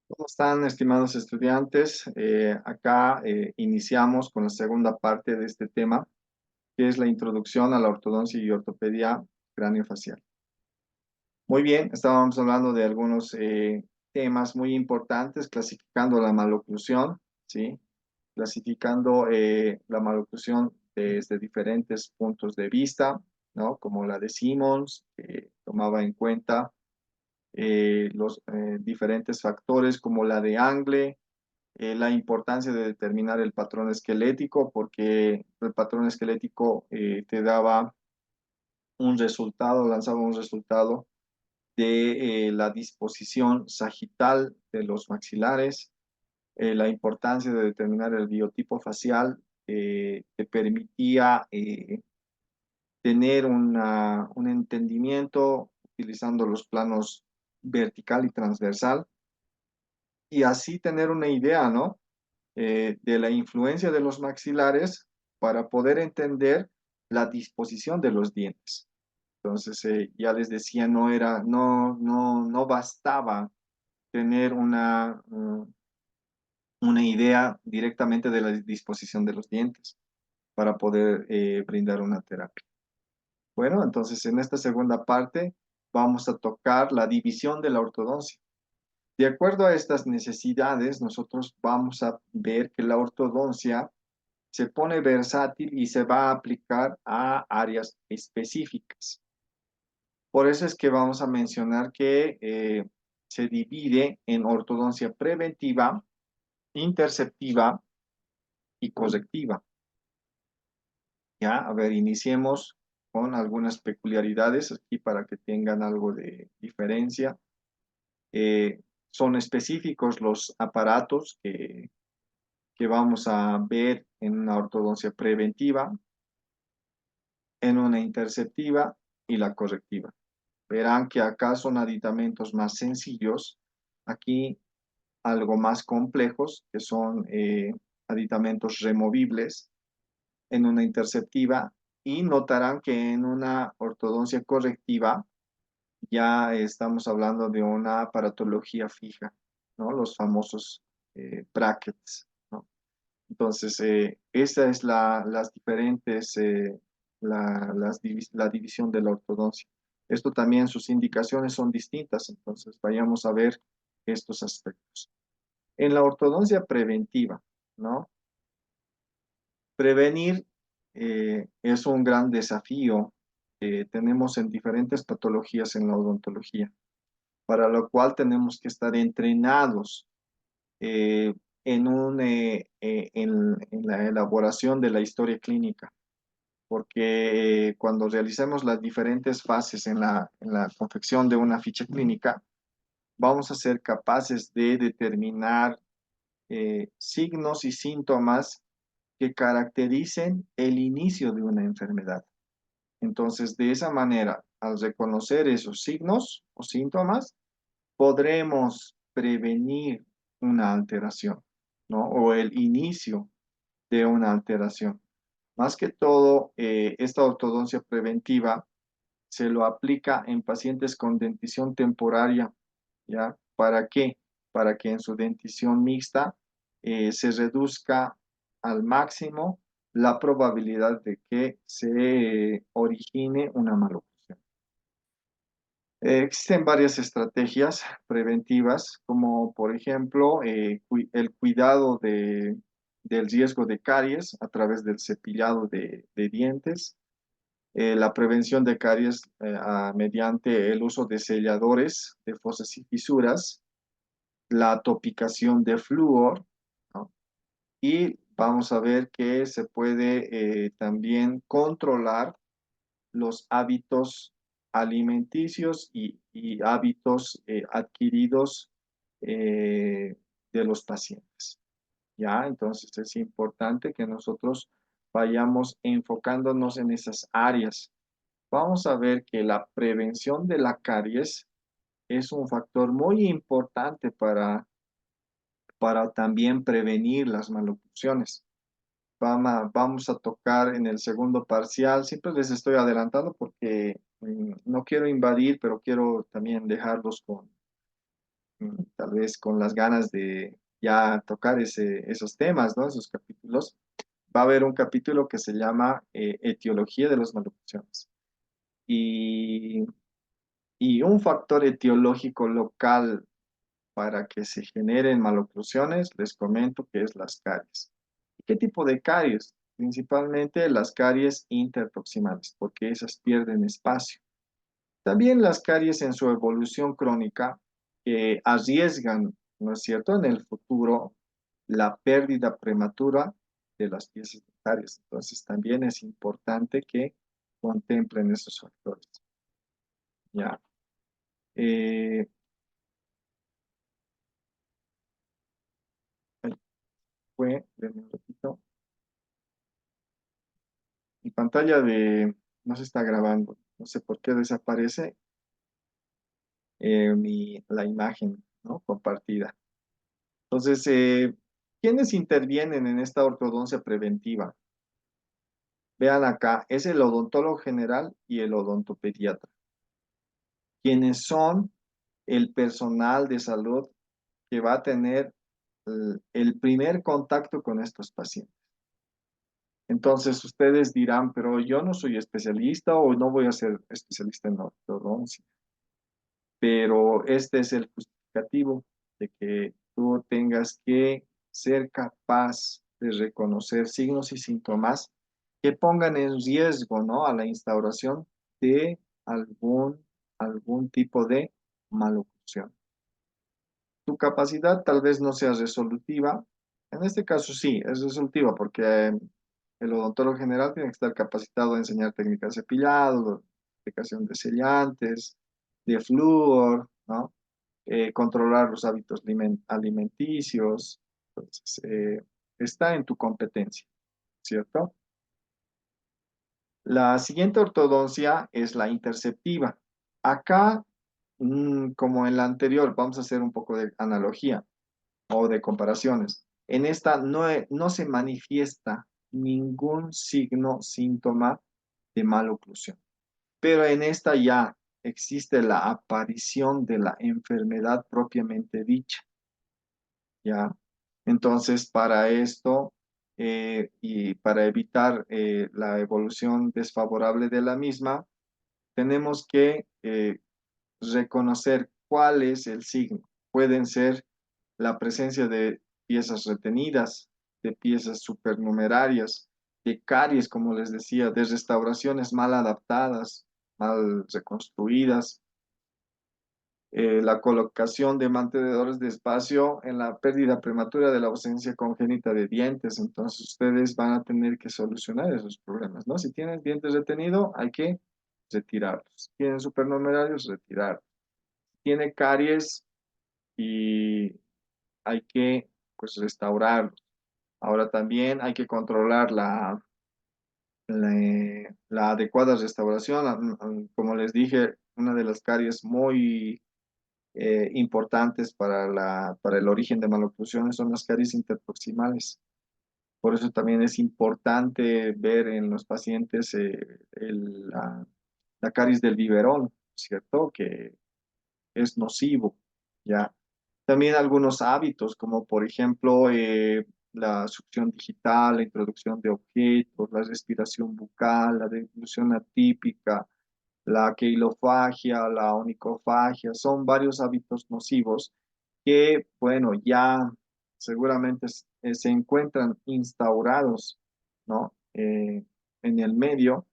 ¿Cómo están, estimados estudiantes? Acá iniciamos con la segunda parte de este tema, que es la introducción a la ortodoncia y ortopedia craneofacial. Muy bien, estábamos hablando de algunos temas muy importantes, clasificando la maloclusión, ¿sí? Clasificando la maloclusión desde diferentes puntos de vista, ¿no? Como la de Simmons, que tomaba en cuenta los diferentes factores como la de Angle, la importancia de determinar el patrón esquelético, porque el patrón esquelético te daba un resultado, lanzaba un resultado de la disposición sagital de los maxilares, la importancia de determinar el biotipo facial, te permitía tener un entendimiento utilizando los planos vertical y transversal, y así tener una idea, ¿no? De la influencia de los maxilares para poder entender la disposición de los dientes. Entonces, ya les decía, no bastaba tener una idea directamente de la disposición de los dientes para poder brindar una terapia. Bueno, entonces en esta segunda parte vamos a tocar la división de la ortodoncia. De acuerdo a estas necesidades, nosotros vamos a ver que la ortodoncia se pone versátil y se va a aplicar a áreas específicas. Por eso es que vamos a mencionar que se divide en ortodoncia preventiva, interceptiva y correctiva. Ya, a ver, iniciemos con algunas peculiaridades aquí para que tengan algo de diferencia. Eh, Son específicos los aparatos que vamos a ver en una ortodoncia preventiva, en una interceptiva y la correctiva. Verán que acá son aditamentos más sencillos, aquí algo más complejos, que son aditamentos removibles en una interceptiva, y notarán que en una ortodoncia correctiva ya estamos hablando de una aparatología fija, ¿no? Los famosos brackets, ¿no? Entonces, esa es las diferentes, la división de la ortodoncia. Esto también, sus indicaciones son distintas, entonces vayamos a ver estos aspectos. En la ortodoncia preventiva, ¿no? Prevenir es un gran desafío que tenemos en diferentes patologías en la odontología, para lo cual tenemos que estar entrenados eh, en la elaboración de la historia clínica, porque cuando realicemos las diferentes fases en la confección de una ficha clínica, vamos a ser capaces de determinar signos y síntomas que caractericen el inicio de una enfermedad. Entonces, de esa manera, al reconocer esos signos o síntomas, podremos prevenir una alteración, ¿no? O el inicio de una alteración. Más que todo, esta ortodoncia preventiva se lo aplica en pacientes con dentición temporaria, ¿ya? ¿Para qué? Para que en su dentición mixta se reduzca al máximo la probabilidad de que se origine una maloclusión. Existen varias estrategias preventivas, como por ejemplo el cuidado del riesgo de caries a través del cepillado de dientes, la prevención de caries mediante el uso de selladores de fosas y fisuras, la topicación de flúor, ¿no? Y vamos a ver que se puede también controlar los hábitos alimenticios y hábitos adquiridos de los pacientes. ¿Ya? Entonces es importante que nosotros vayamos enfocándonos en esas áreas. Vamos a ver que la prevención de la caries es un factor muy importante para también prevenir las maloclusiones. Vamos a tocar en el segundo parcial. Siempre les estoy adelantando porque no quiero invadir, pero quiero también dejarlos tal vez con las ganas de ya tocar esos temas, ¿no? Esos capítulos, va a haber un capítulo que se llama Etiología de las maloclusiones. Y, y un factor etiológico local para que se generen maloclusiones, les comento que es las caries. ¿Qué tipo de caries? Principalmente las caries interproximales, porque esas pierden espacio. También las caries en su evolución crónica que arriesgan, ¿no es cierto?, en el futuro la pérdida prematura de las piezas dentarias. Entonces también es importante que contemplen esos factores. Ya. Eh, ahí fue, denme un ratito. Mi pantalla no se está grabando. No sé por qué desaparece la imagen, ¿no?, compartida. Entonces, ¿quiénes intervienen en esta ortodoncia preventiva? Vean acá, es el odontólogo general y el odontopediatra, quienes son el personal de salud que va a tener el primer contacto con estos pacientes. Entonces, ustedes dirán, pero yo no soy especialista o no voy a ser especialista en ortodoncia, pero este es el justificativo de que tú tengas que ser capaz de reconocer signos y síntomas que pongan en riesgo, ¿no?, a la instauración de algún tipo de maloclusión. Tu capacidad tal vez no sea resolutiva. En este caso sí, es resolutiva porque el odontólogo general tiene que estar capacitado a enseñar técnicas de cepillado, aplicación de sellantes, de flúor, ¿no? Controlar los hábitos alimenticios. Entonces, está en tu competencia, ¿cierto? La siguiente ortodoncia es la interceptiva. Acá, como en la anterior, vamos a hacer un poco de analogía o de comparaciones. En esta no se manifiesta ningún signo, síntoma de maloclusión, pero en esta ya existe la aparición de la enfermedad propiamente dicha, ¿ya? Entonces, para esto y para evitar la evolución desfavorable de la misma, tenemos que reconocer cuál es el signo. Pueden ser la presencia de piezas retenidas, de piezas supernumerarias, de caries, como les decía, de restauraciones mal adaptadas, mal reconstruidas, la colocación de mantenedores de espacio en la pérdida prematura de la ausencia congénita de dientes. Entonces ustedes van a tener que solucionar esos problemas, ¿no? Si tienen dientes retenidos, hay que retirarlos. Si tienen supernumerarios, retirarlos. Si tiene caries y hay que, pues, restaurarlos. Ahora también hay que controlar la adecuada restauración. Como les dije, una de las caries muy importantes para el origen de maloclusiones son las caries interproximales. Por eso también es importante ver en los pacientes la caries del biberón, ¿cierto? Que es nocivo, ¿ya? También algunos hábitos, como por ejemplo la succión digital, la introducción de objetos, la respiración bucal, la deglución atípica, la queilofagia, la onicofagia, son varios hábitos nocivos que, bueno, ya seguramente se encuentran instaurados, ¿no?, en el medio,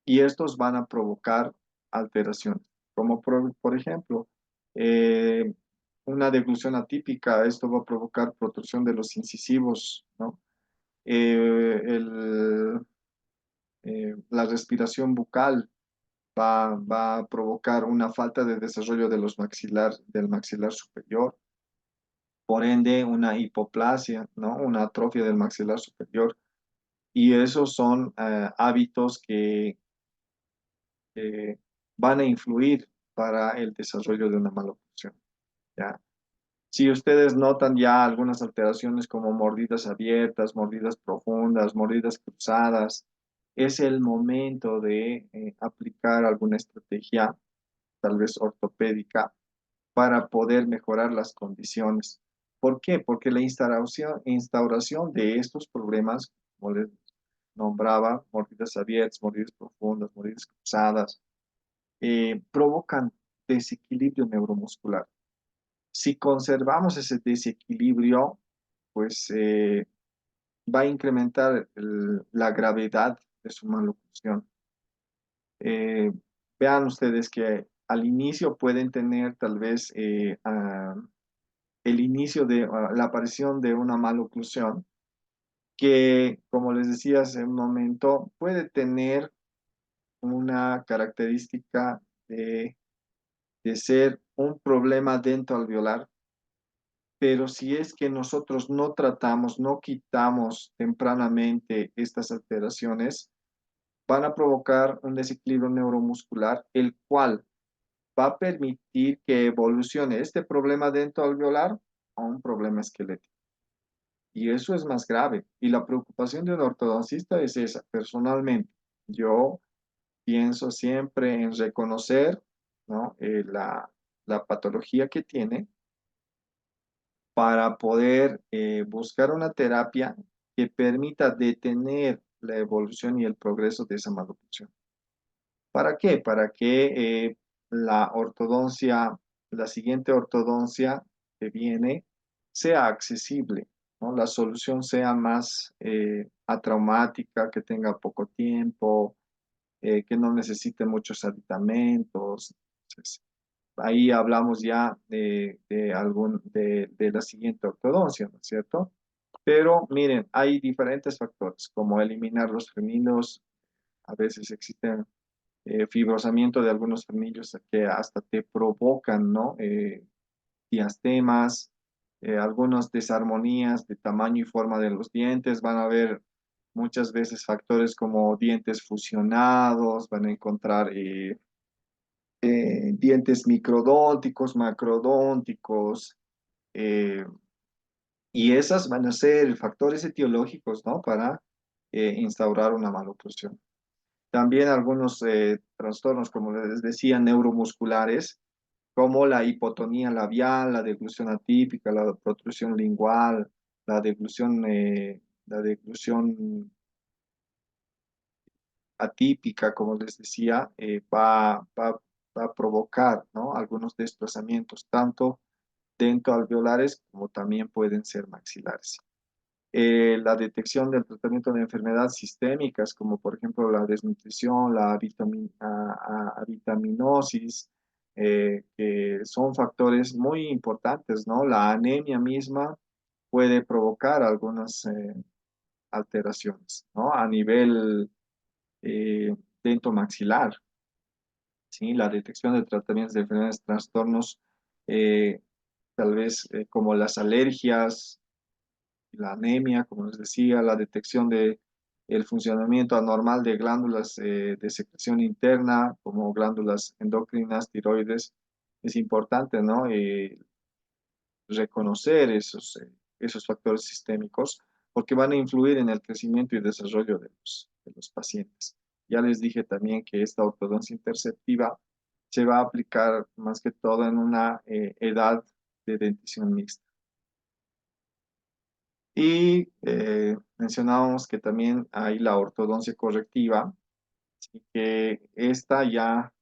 y estos van a provocar alteraciones, como por ejemplo, eh, una deglución atípica. Esto va a provocar protrusión de los incisivos, ¿no? La respiración bucal va a provocar una falta de desarrollo de del maxilar superior, por ende una hipoplasia, ¿no?, una atrofia del maxilar superior. Y esos son hábitos que van a influir para el desarrollo de una maloclusión, ¿ya? Si ustedes notan ya algunas alteraciones como mordidas abiertas, mordidas profundas, mordidas cruzadas, es el momento de aplicar alguna estrategia, tal vez ortopédica, para poder mejorar las condiciones. ¿Por qué? Porque la instauración de estos problemas, como les nombraba, mordidas abiertas, mordidas profundas, mordidas cruzadas, provocan desequilibrio neuromuscular. Si conservamos ese desequilibrio, pues va a incrementar la gravedad de su maloclusión. Eh, Vean ustedes que al inicio pueden tener tal vez el inicio de la aparición de una maloclusión que, como les decía hace un momento, puede tener una característica de ser un problema dentoalveolar, pero si es que nosotros no tratamos, no quitamos tempranamente estas alteraciones, van a provocar un desequilibrio neuromuscular, el cual va a permitir que evolucione este problema dentoalveolar a un problema esquelético. Y eso es más grave. Y la preocupación de un ortodoncista es esa. Personalmente, yo pienso siempre en reconocer, ¿no? La patología que tiene para poder buscar una terapia que permita detener la evolución y el progreso de esa malnutrición. ¿Para qué? Para que la ortodoncia, la siguiente ortodoncia que viene, sea accesible, ¿no? La solución sea más atraumática, que tenga poco tiempo, que no necesite muchos aditamentos. Entonces, ahí hablamos ya de la siguiente ortodoncia, ¿no es cierto? Pero miren, hay diferentes factores, como eliminar los frenillos. A veces existen fibrosamiento de algunos frenillos que hasta te provocan, ¿no? Diastemas, algunas desarmonías de tamaño y forma de los dientes. Van a haber muchas veces factores como dientes fusionados, van a encontrar dientes microdónticos, macrodónticos, eh, y esas van a ser factores etiológicos, ¿no? Para instaurar una maloclusión. También algunos trastornos, como les decía, neuromusculares, como la hipotonía labial, la deglución atípica, la protrusión lingual, la deglución atípica, como les decía, va a provocar, ¿no? Algunos desplazamientos, tanto dentoalveolares como también pueden ser maxilares. La detección del tratamiento de enfermedades sistémicas, como por ejemplo la desnutrición, la vitaminosis, que son factores muy importantes, ¿no? La anemia misma puede provocar algunas alteraciones, ¿no? A nivel eh, dentomaxilar, ¿sí? La detección de tratamientos de enfermedades, trastornos, eh, tal vez como las alergias, la anemia, como les decía, la detección de el funcionamiento anormal de glándulas de secreción interna, como glándulas endocrinas, tiroides, es importante, ¿no? Reconocer esos factores sistémicos porque van a influir en el crecimiento y desarrollo de los pacientes. Ya les dije también que esta ortodoncia interceptiva se va a aplicar más que todo en una edad de dentición mixta. Y mencionábamos que también hay la ortodoncia correctiva, y que esta ya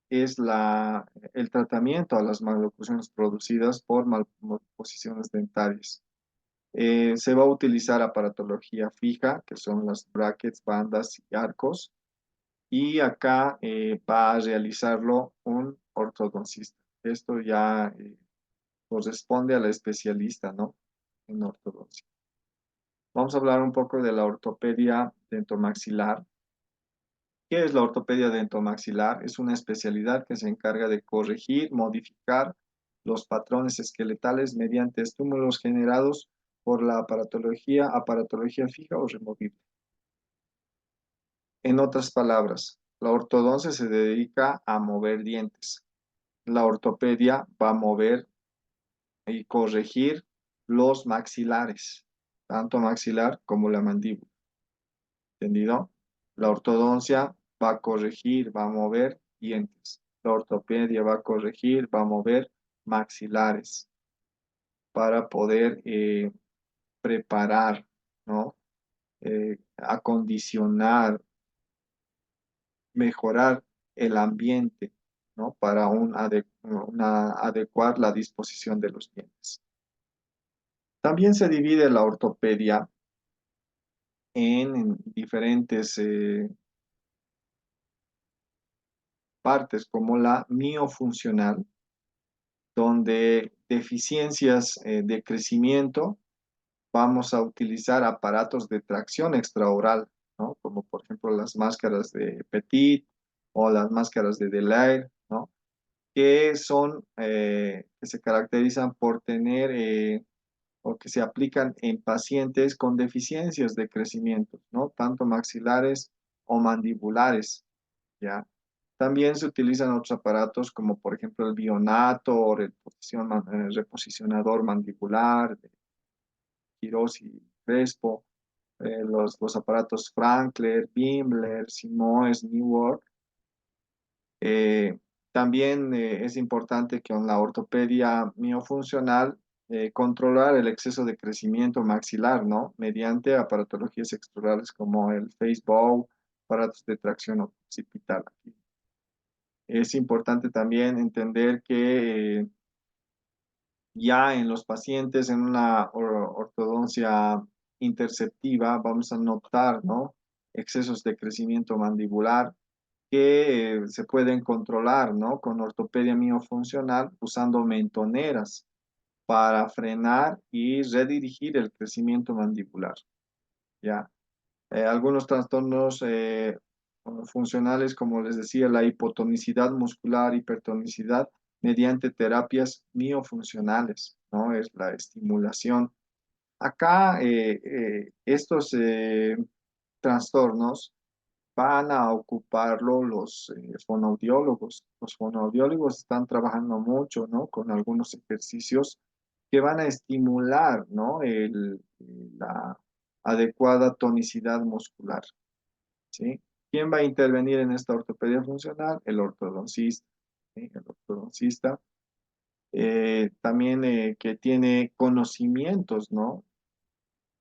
es el tratamiento a las maloclusiones producidas por malposiciones dentarias. Se va a utilizar aparatología fija, que son las brackets, bandas y arcos, y acá va a realizarlo un ortodoncista. Esto ya corresponde a la especialista, ¿no? En ortodoncia. Vamos a hablar un poco de la ortopedia dentomaxilar. ¿Qué es la ortopedia dentomaxilar? Es una especialidad que se encarga de corregir, modificar los patrones esqueletales mediante estímulos generados por la aparatología fija o removible. En otras palabras, la ortodoncia se dedica a mover dientes. La ortopedia va a mover y corregir los maxilares, tanto maxilar como la mandíbula. ¿Entendido? La ortodoncia va a corregir, va a mover dientes. La ortopedia va a corregir, va a mover maxilares para poder preparar, ¿no? Acondicionar, mejorar el ambiente, ¿no? Para adecuar la disposición de los dientes. También se divide la ortopedia en diferentes partes, como la miofuncional, donde deficiencias de crecimiento vamos a utilizar aparatos de tracción extraoral, ¿no? Como por ejemplo las máscaras de Petit o las máscaras de Delair, ¿no? Que son, que se caracterizan por tener o que se aplican en pacientes con deficiencias de crecimiento, ¿no? Tanto maxilares o mandibulares, ¿ya? También se utilizan otros aparatos como por ejemplo el bionato o reposicionador mandibular, de Quirós y Crespo, los aparatos Frankler, Bimbler, Simoes, Newark. Eh, También es importante que en la ortopedia miofuncional controlar el exceso de crecimiento maxilar, ¿no? Mediante aparatologías extraorales como el face bow, aparatos de tracción occipital. Es importante también entender que ya en los pacientes en una ortodoncia interceptiva vamos a notar, ¿no? Excesos de crecimiento mandibular que se pueden controlar, ¿no? Con ortopedia miofuncional usando mentoneras para frenar y redirigir el crecimiento mandibular, ¿ya? Algunos trastornos funcionales, como les decía, la hipotonicidad muscular, hipertonicidad, mediante terapias miofuncionales, ¿no? Es la estimulación. Acá, estos trastornos van a ocuparlo los fonoaudiólogos. Los fonoaudiólogos están trabajando mucho, ¿no? Con algunos ejercicios que van a estimular, ¿no? La adecuada tonicidad muscular, ¿sí? ¿Quién va a intervenir en esta ortopedia funcional? El ortodoncista, ¿sí? El ortodoncista. También que tiene conocimientos, ¿no?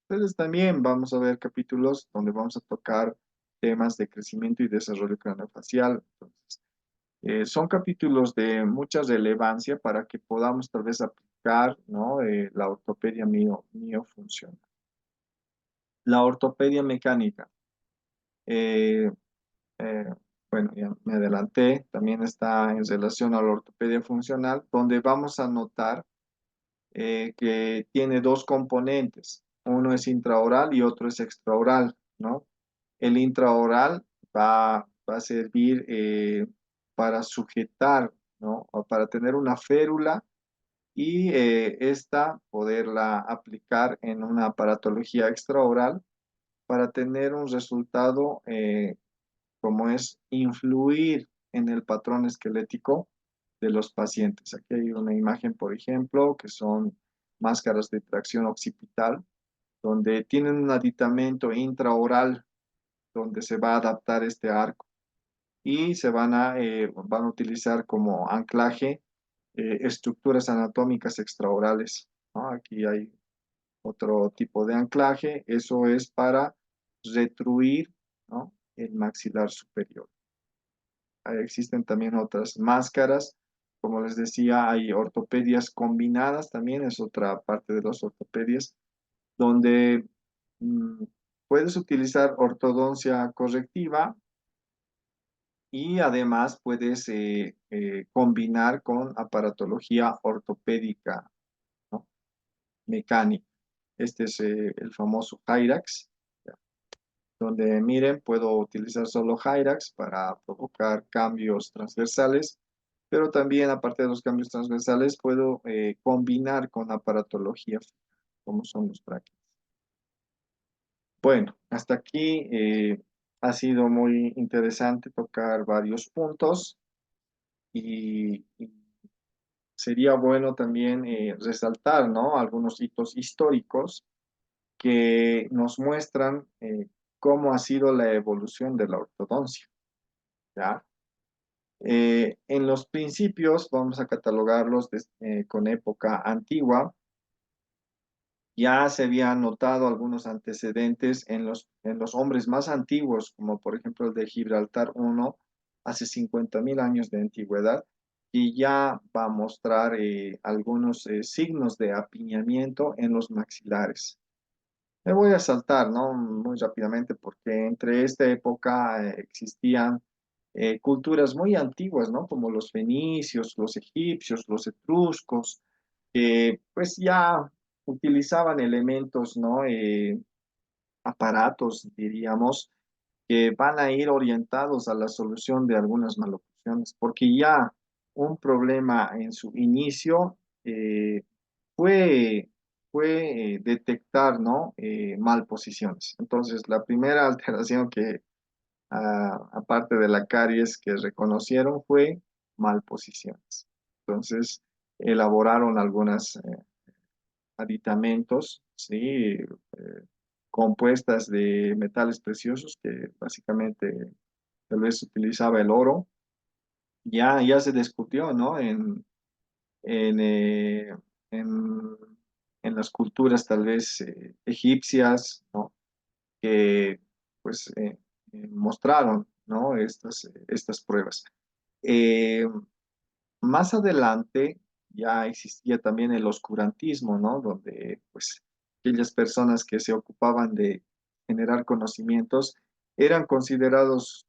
Entonces también vamos a ver capítulos donde vamos a tocar temas de crecimiento y desarrollo craneofacial. Entonces, son capítulos de mucha relevancia para que podamos tal vez aplicar, ¿no? La ortopedia miofuncional. La ortopedia mecánica. eh, eh, bueno, ya me adelanté, también está en relación a la ortopedia funcional, donde vamos a notar que tiene dos componentes. Uno es intraoral y otro es extraoral, ¿no? El intraoral va a servir para sujetar, ¿no? O para tener una férula y esta poderla aplicar en una aparatología extraoral para tener un resultado como es influir en el patrón esquelético de los pacientes. Aquí hay una imagen, por ejemplo, que son máscaras de tracción occipital, donde tienen un aditamento intraoral donde se va a adaptar este arco y van a utilizar como anclaje estructuras anatómicas extraorales, ¿no? Aquí hay otro tipo de anclaje, eso es para retruir, ¿no? El maxilar superior. Existen también otras máscaras, como les decía, hay ortopedias combinadas también, es otra parte de las ortopedias, donde mm, puedes utilizar ortodoncia correctiva y además puedes combinar con aparatología ortopédica, ¿no? Mecánica. Este es el famoso Hyrax, ¿ya? Donde miren, puedo utilizar solo Hyrax para provocar cambios transversales, pero también aparte de los cambios transversales puedo combinar con aparatología, como son los brackets. Bueno, hasta aquí ha sido muy interesante tocar varios puntos y sería bueno también resaltar, ¿no? Algunos hitos históricos que nos muestran cómo ha sido la evolución de la ortodoncia, ¿ya? En los principios, vamos a catalogarlos con época antigua. Ya se habían notado algunos antecedentes en los hombres más antiguos, como por ejemplo el de Gibraltar I, hace 50.000 años de antigüedad, y ya va a mostrar algunos signos de apiñamiento en los maxilares. Me voy a saltar, ¿no? Muy rápidamente, porque entre esta época existían culturas muy antiguas, ¿no? Como los fenicios, los egipcios, los etruscos, que pues ya utilizaban elementos, ¿no? Aparatos, diríamos, que van a ir orientados a la solución de algunas maloclusiones, porque ya un problema en su inicio fue, detectar, ¿no? Malposiciones. Entonces, la primera alteración que, aparte de la caries que reconocieron, fue malposiciones. Entonces, elaboraron algunas aditamentos, ¿sí? Compuestas de metales preciosos, que básicamente tal vez utilizaba el oro. Ya se discutió, ¿no? En, eh, en, en las culturas tal vez egipcias, ¿no? Que pues mostraron, ¿no? Estas pruebas. Eh, Más adelante ya existía también el oscurantismo, ¿no? Donde pues aquellas personas que se ocupaban de generar conocimientos eran considerados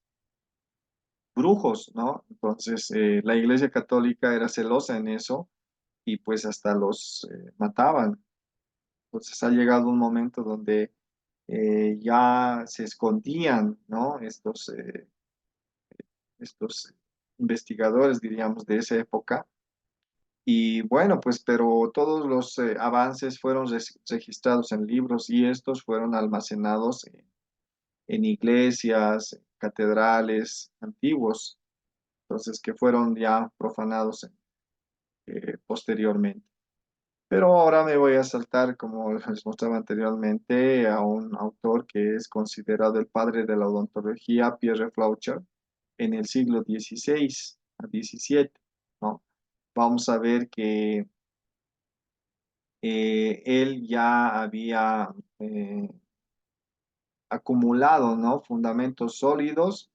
brujos, ¿no? Entonces la Iglesia Católica era celosa en eso y pues hasta los mataban. Entonces ha llegado un momento donde ya se escondían, ¿no? Estos investigadores, diríamos, de esa época. Y bueno, pues, pero todos los avances fueron registrados en libros y estos fueron almacenados en iglesias, catedrales antiguos, entonces que fueron ya profanados posteriormente. Pero ahora me voy a saltar, como les mostraba anteriormente, a un autor que es considerado el padre de la odontología, Pierre Faucher, en el siglo XVI a XVII, ¿no? Vamos a ver que él ya había eh, acumulado, ¿no? Fundamentos sólidos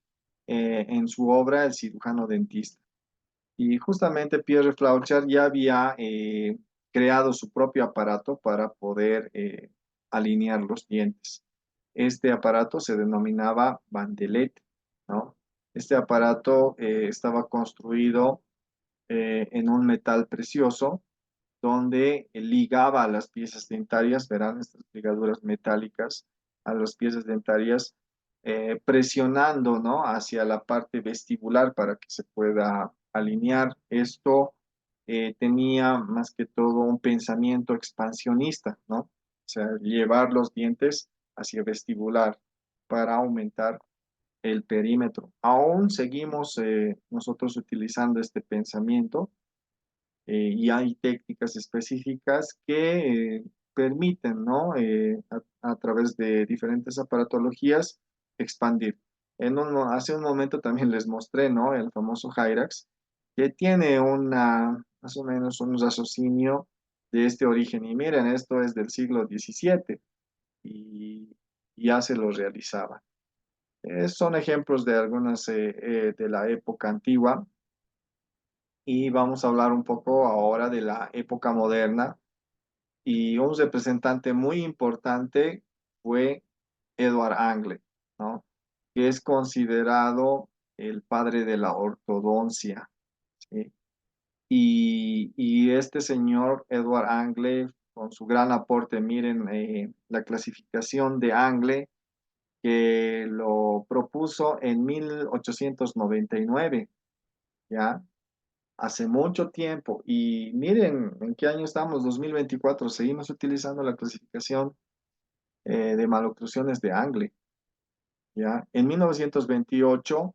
en su obra El cirujano dentista. Y justamente Pierre Faucher ya había creado su propio aparato para poder alinear los dientes. Este aparato se denominaba bandelete, ¿no? Este aparato estaba construido en un metal precioso donde ligaba a las piezas dentarias, verán estas ligaduras metálicas a las piezas dentarias, presionando, ¿no? Hacia la parte vestibular para que se pueda alinear. Esto tenía más que todo un pensamiento expansionista, ¿no? O sea, llevar los dientes hacia vestibular para aumentar el perímetro. Aún seguimos nosotros utilizando este pensamiento y hay técnicas específicas que permiten, ¿no? A través de diferentes aparatologías, expandir. Hace un momento también les mostré, ¿no? El famoso Hyrax, que tiene más o menos un raciocinio de este origen. Y miren, esto es del siglo XVII y ya se lo realizaba. Son ejemplos de algunas de la época antigua y vamos a hablar un poco ahora de la época moderna. Y un representante muy importante fue Edward Angle, ¿no? Que es considerado el padre de la ortodoncia, ¿sí? Y este señor Edward Angle, con su gran aporte, miren, la clasificación de Angle, que lo propuso en 1899, ¿ya? Hace mucho tiempo. Y miren, ¿en qué año estamos? 2024. Seguimos utilizando la clasificación de maloclusiones de Angle, ¿ya? En 1928,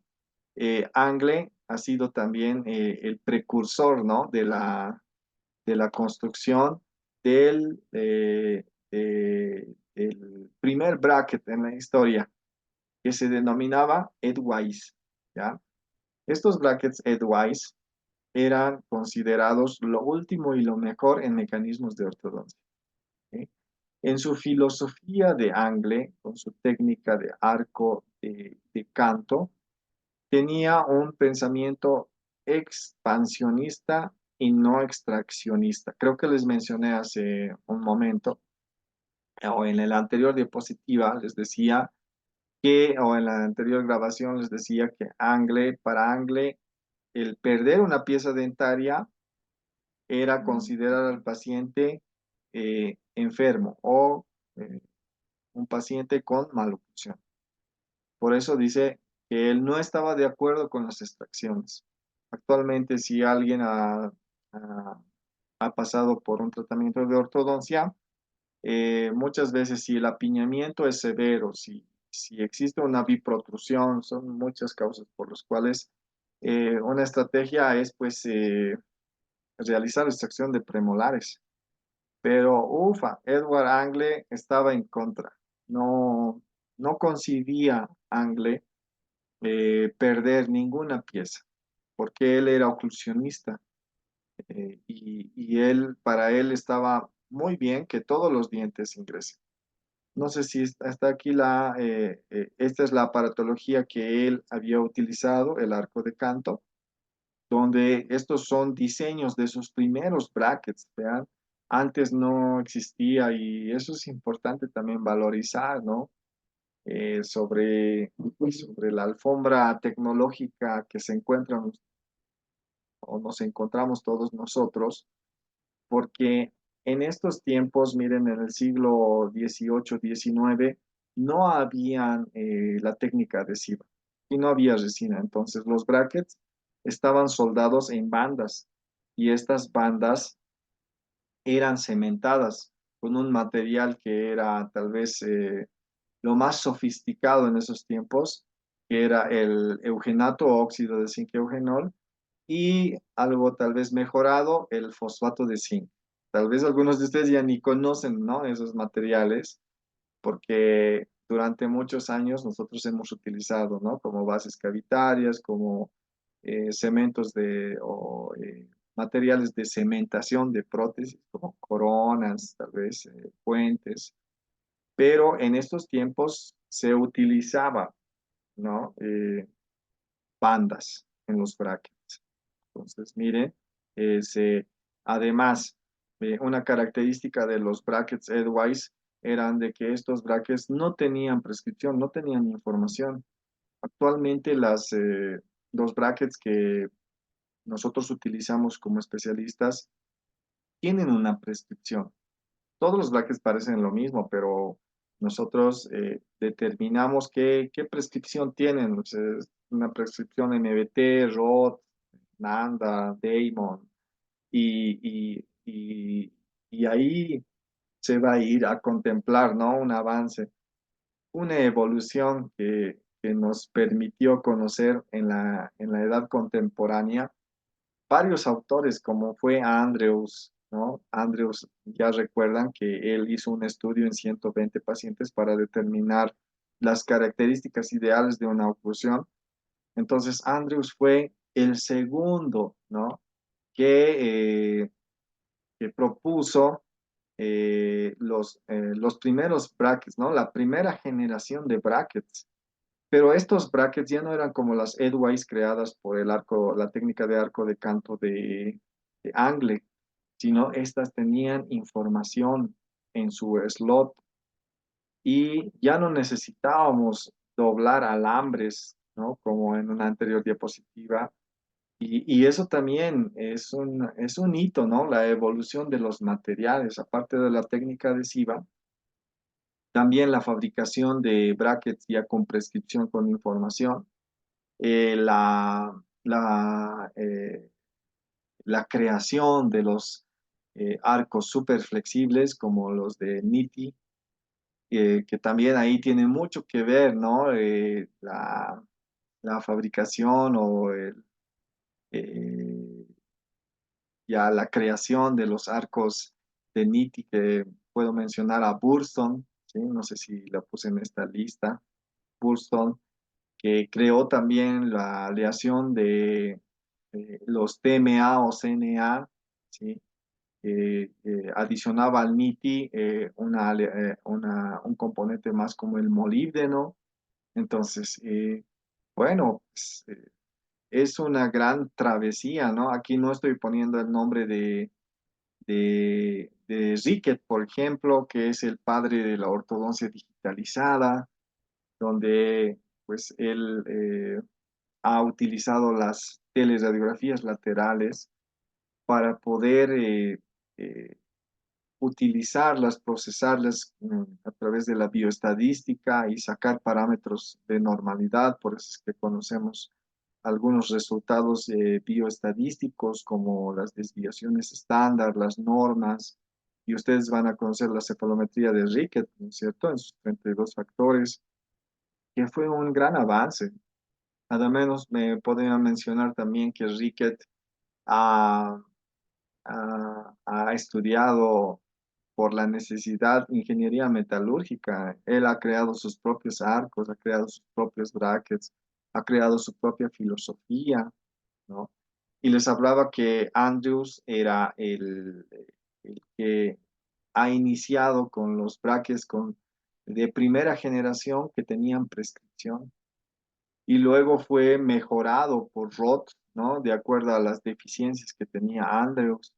Angle ha sido también el precursor, ¿no? De la construcción del primer bracket en la historia, que se denominaba Edwise, ¿ya? Estos brackets Edgewise eran considerados lo último y lo mejor en mecanismos de ortodoncia. ¿Sí? En su filosofía de Angle, con su técnica de arco de canto, tenía un pensamiento expansionista y no extraccionista. Creo que les mencioné hace un momento, o en la anterior diapositiva les decía o en la anterior grabación les decía que para Angle, el perder una pieza dentaria era considerar al paciente enfermo o eh, un paciente con maloclusión. Por eso dice que él no estaba de acuerdo con las extracciones. Actualmente, si alguien ha pasado por un tratamiento de ortodoncia, muchas veces si el apiñamiento es severo, si existe una biprotrusión, son muchas causas por las cuales una estrategia es pues realizar extracción de premolares. Pero ufa, Edward Angle estaba en contra. No, no concibía Angle perder ninguna pieza, porque él era oclusionista y él, para él estaba muy bien que todos los dientes ingresen. No sé si hasta aquí esta es la aparatología que él había utilizado, el arco de canto, donde estos son diseños de sus primeros brackets, vean, antes no existía y eso es importante también valorizar, ¿no? Sobre la alfombra tecnológica que se encuentran o nos encontramos todos nosotros, porque en estos tiempos, miren, en el siglo XVIII, XIX, no había la técnica adhesiva y no había resina. Entonces los brackets estaban soldados en bandas y estas bandas eran cementadas con un material que era tal vez lo más sofisticado en esos tiempos, que era el eugenato o óxido de zinc eugenol, y algo tal vez mejorado, el fosfato de zinc. Tal vez algunos de ustedes ya ni conocen, ¿no? Esos materiales, porque durante muchos años nosotros hemos utilizado, ¿no? Como bases cavitarias, como cementos materiales de cementación de prótesis, como coronas, tal vez puentes, pero en estos tiempos se utilizaba, ¿no? Bandas en los brackets. Entonces, miren, además, una característica de los brackets Edgewise eran de que estos brackets no tenían prescripción, no tenían información. Actualmente los brackets que nosotros utilizamos como especialistas tienen una prescripción. Todos los brackets parecen lo mismo, pero nosotros determinamos qué prescripción tienen. O sea, es una prescripción MBT, ROT, NANDA, Damon, y ahí se va a ir a contemplar, ¿no? Un avance, una evolución que nos permitió conocer en la edad contemporánea varios autores, como fue Andrews, ¿no? Andrews, ya recuerdan que él hizo un estudio en 120 pacientes para determinar las características ideales de una oclusión. Entonces, Andrews fue el segundo, ¿no? Que, que propuso los primeros brackets, ¿no? La primera generación de brackets. Pero estos brackets ya no eran como las Edgewise creadas por la técnica de arco de canto de Angle, sino estas tenían información en su slot y ya no necesitábamos doblar alambres, ¿no? Como en una anterior diapositiva. Y eso también es un hito, ¿no? La evolución de los materiales, aparte de la técnica adhesiva, también la fabricación de brackets ya con prescripción con información, eh, la, la, eh, la creación de los arcos súper flexibles como los de Nitti, que también ahí tiene mucho que ver, ¿no? La fabricación eh, ya la creación de los arcos de Nitti, que puedo mencionar a Burston, ¿sí? No sé si la puse en esta lista, Burston, que creó también la aleación de los TMA o CNA, ¿sí? Adicionaba al NITI un componente más como el molibdeno. Entonces, bueno, pues, es una gran travesía, ¿no? Aquí no estoy poniendo el nombre de Riquet, por ejemplo, que es el padre de la ortodoncia digitalizada, donde pues él ha utilizado las teleradiografías laterales para poder eh, utilizarlas, procesarlas a través de la bioestadística y sacar parámetros de normalidad. Por eso es que conocemos algunos resultados bioestadísticos como las desviaciones estándar, las normas, y ustedes van a conocer la cefalometría de Rickett, ¿no es cierto?, en sus 32 factores, que fue un gran avance. Además, me podría mencionar también que Rickett ha, ha estudiado por la necesidad ingeniería metalúrgica. Él ha creado sus propios arcos, ha creado sus propios brackets, ha creado su propia filosofía, ¿no? Y les hablaba que Andrews era el que ha iniciado con los brackets de primera generación que tenían prescripción y luego fue mejorado por Roth, ¿no? De acuerdo a las deficiencias que tenía Andrews.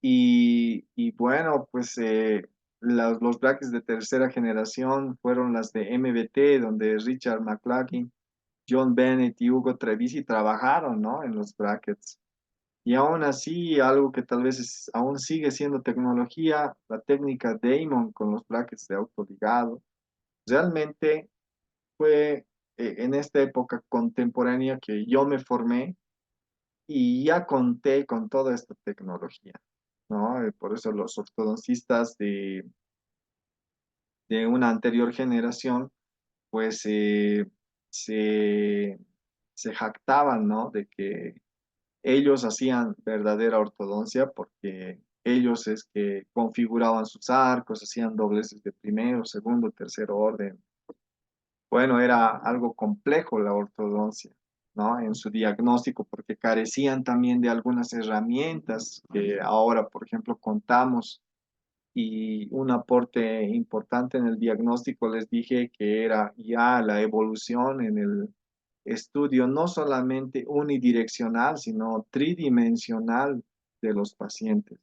Y bueno, pues los brackets de tercera generación fueron las de MBT, donde Richard McLaughlin, John Bennett y Hugo Trevisi trabajaron, ¿no? En los brackets. Y aún así, algo que tal vez aún sigue siendo tecnología, la técnica Damon con los brackets de autoligado, realmente fue en esta época contemporánea que yo me formé y ya conté con toda esta tecnología, ¿no? Por eso los ortodoncistas de una anterior generación, pues se, se jactaban, ¿no? De que ellos hacían verdadera ortodoncia porque ellos es que configuraban sus arcos, hacían dobleces de primero, segundo, tercer orden. Bueno, era algo complejo la ortodoncia, ¿no? En su diagnóstico, porque carecían también de algunas herramientas que ahora, por ejemplo, contamos. Y un aporte importante en el diagnóstico les dije que era ya la evolución en el estudio, no solamente unidireccional, sino tridimensional de los pacientes.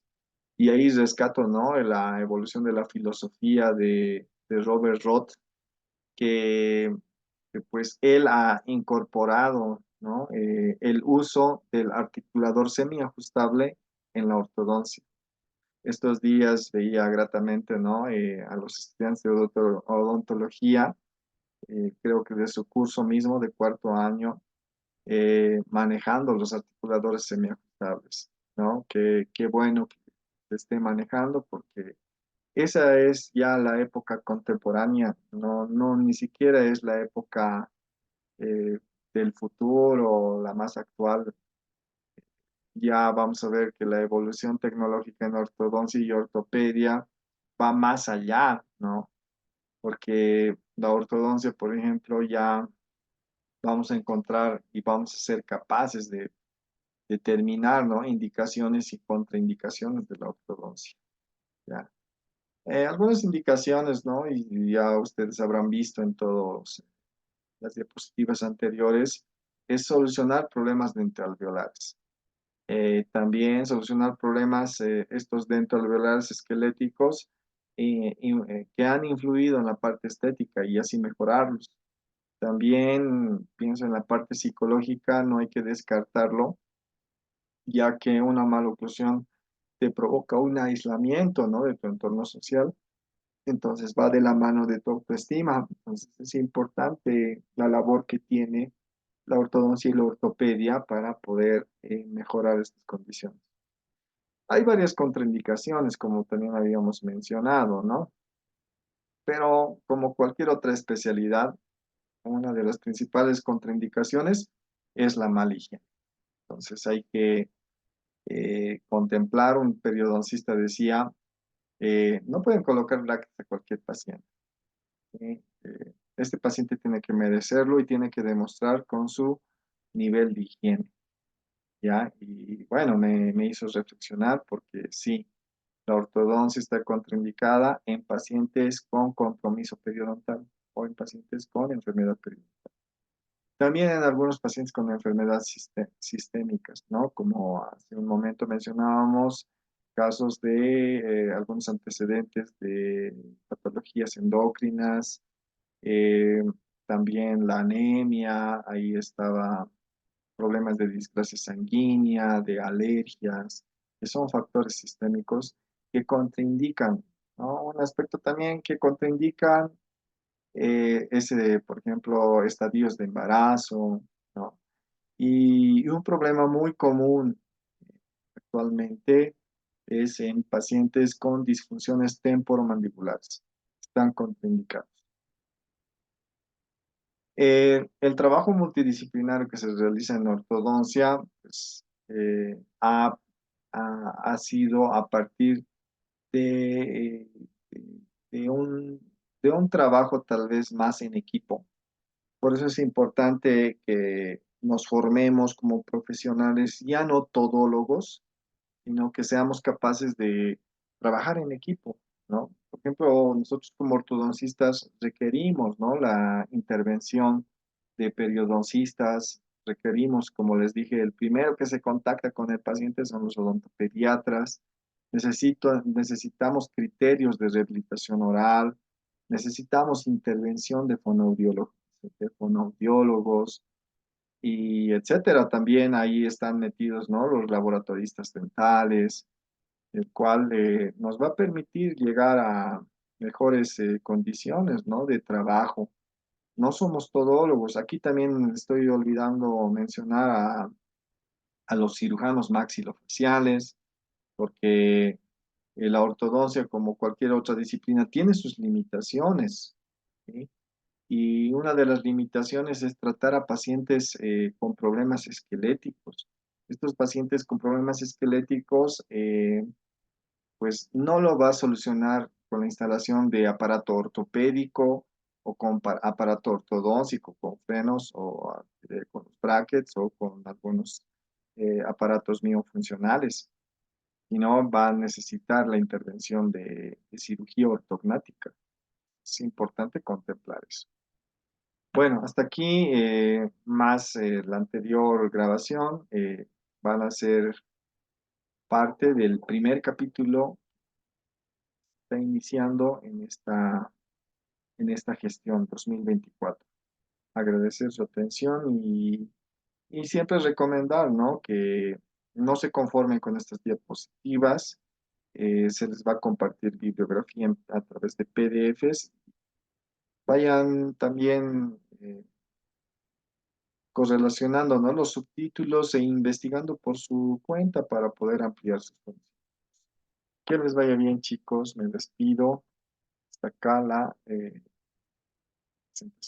Y ahí rescato, ¿no? La evolución de la filosofía de Robert Roth, que, que pues él ha incorporado, ¿no? El uso del articulador semiajustable en la ortodoncia. Estos días veía gratamente, ¿no? A los estudiantes de odontología, creo que de su curso mismo de cuarto año, manejando los articuladores semiajustables, ¿no? Qué bueno que se esté manejando porque esa es ya la época contemporánea, no ni siquiera es la época eh, del futuro, la más actual. Ya vamos a ver que la evolución tecnológica en ortodoncia y ortopedia va más allá, ¿no? Porque la ortodoncia, por ejemplo, ya vamos a encontrar y vamos a ser capaces de determinar, ¿no? Indicaciones y contraindicaciones de la ortodoncia, ¿ya? Algunas indicaciones, ¿no? Y ya ustedes habrán visto en todas las diapositivas anteriores, es solucionar problemas dentalveolares. También solucionar problemas, estos dentalveolares esqueléticos que han influido en la parte estética y así mejorarlos. También pienso en la parte psicológica, no hay que descartarlo, ya que una mala oclusión te provoca un aislamiento, ¿no? De tu entorno social. Entonces va de la mano de tu autoestima. Entonces es importante la labor que tiene la ortodoncia y la ortopedia para poder mejorar estas condiciones. Hay varias contraindicaciones, como también habíamos mencionado, ¿no? Pero como cualquier otra especialidad, una de las principales contraindicaciones es la mala higiene. Entonces hay que contemplar, un periodoncista decía, no pueden colocar brackets a cualquier paciente, ¿sí? Este paciente tiene que merecerlo y tiene que demostrar con su nivel de higiene, ¿ya? Y bueno, me hizo reflexionar porque sí, la ortodoncia está contraindicada en pacientes con compromiso periodontal o en pacientes con enfermedad periodontal. También en algunos pacientes con enfermedades sistémicas, ¿no? Como hace un momento mencionábamos, casos de algunos antecedentes de patologías endocrinas, eh, también la anemia, ahí estaba problemas de displasia sanguínea, de alergias, que son factores sistémicos que contraindican, ¿no? Un aspecto también que contraindican por ejemplo, estadios de embarazo, ¿no? Y un problema muy común actualmente es en pacientes con disfunciones temporomandibulares. Están contraindicados. El trabajo multidisciplinario que se realiza en ortodoncia pues, ha sido a partir de, de un, de un trabajo tal vez más en equipo. Por eso es importante que nos formemos como profesionales, ya no todólogos, sino que seamos capaces de trabajar en equipo, ¿no? Por ejemplo, nosotros como ortodoncistas requerimos, ¿no? La intervención de periodoncistas, requerimos, como les dije, el primero que se contacta con el paciente son los odontopediatras. Necesitamos criterios de rehabilitación oral, necesitamos intervención de fonoaudiólogos, y etcétera. También ahí están metidos, ¿no? Los laboratoristas dentales, el cual nos va a permitir llegar a mejores condiciones, ¿no? De trabajo. No somos todólogos. Aquí también estoy olvidando mencionar a los cirujanos maxilofaciales, porque la ortodoncia, como cualquier otra disciplina, tiene sus limitaciones, ¿sí? Y una de las limitaciones es tratar a pacientes con problemas esqueléticos. Estos pacientes con problemas esqueléticos, pues no lo va a solucionar con la instalación de aparato ortopédico o con aparato ortodóntico, con frenos o con los brackets o con algunos aparatos miofuncionales, sino va a necesitar la intervención de cirugía ortognática. Es importante contemplar eso. Bueno, hasta aquí más la anterior grabación van a ser parte del primer capítulo que está iniciando en esta gestión 2024. Agradecer su atención y siempre recomendar, ¿no? Que no se conformen con estas diapositivas. Se les va a compartir bibliografía a través de PDFs. Vayan también correlacionando, ¿no? Los subtítulos e investigando por su cuenta para poder ampliar sus conocimientos. Que les vaya bien, chicos. Me despido. Hasta acá la presentación.